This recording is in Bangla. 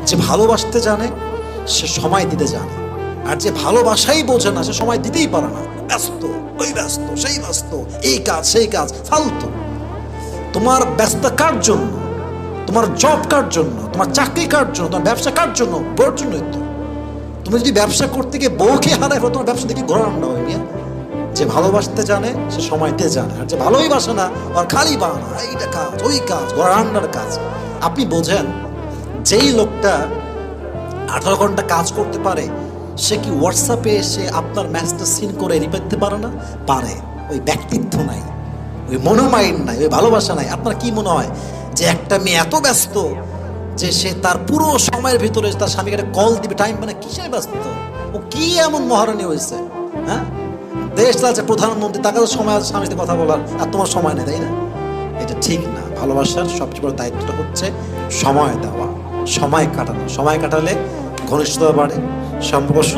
যে ভালোবাসতে জানে সে সময় দিতে জানে, আর যে ভালোবাসাই বোঝে না সে সময় দিতেই পারে না। ব্যস্ত, ওই ব্যস্ত, সেই ব্যস্ত, এই কাজ সেই কাজ, ফালতু। তোমার ব্যস্ত কার জন্য? তোমার জব কার জন্য? তোমার চাকরি কার জন্য? তোমার ব্যবসা কার জন্য? বউর জন্যই তো। তুমি যদি ব্যবসা করতে গিয়ে বউকে হারায় ফেলো, তোমার ব্যবসা দেখি ঘোরা রান্না হয়ে গিয়ে। যে ভালোবাসতে জানে সে সময় দিতে জানে, আর যে ভালোই বাসে না আর খালি বানা, এইটা কাজ ওই কাজ, ঘোরা রান্নার কাজ। আপনি বোঝেন যেই লোকটা 18 ঘন্টা কাজ করতে পারে সে কি হোয়াটসঅ্যাপে এসে আপনার ম্যাসেজটা সিন করে রিপ্লাই দিতে পারে না? পারে। ওই ব্যক্তিত্ব নাই, ওই মনোমাইন্ড নাই, ওই ভালোবাসা নাই। আপনার কি মনে হয় যে একটা মেয়ে এত ব্যস্ত যে সে তার পুরো সময়ের ভিতরে তার স্বামীকে কল দিবে? টাইম মানে কিসের ব্যস্ত? ও কি এমন মহারানী হয়েছে? হ্যাঁ, দেশ চালাচ্ছে প্রধানমন্ত্রী, তাকে তো সময় আছে স্বামীর সাথে কথা বলার, আর তোমার সময় নেই, তাই না? এটা ঠিক না। ভালোবাসার সবচেয়ে বড় দায়িত্বটা হচ্ছে সময় দেওয়া, সময় কাটানো। সময় কাটালে ঘনিষ্ঠতা বাড়ে, সম্পর্ক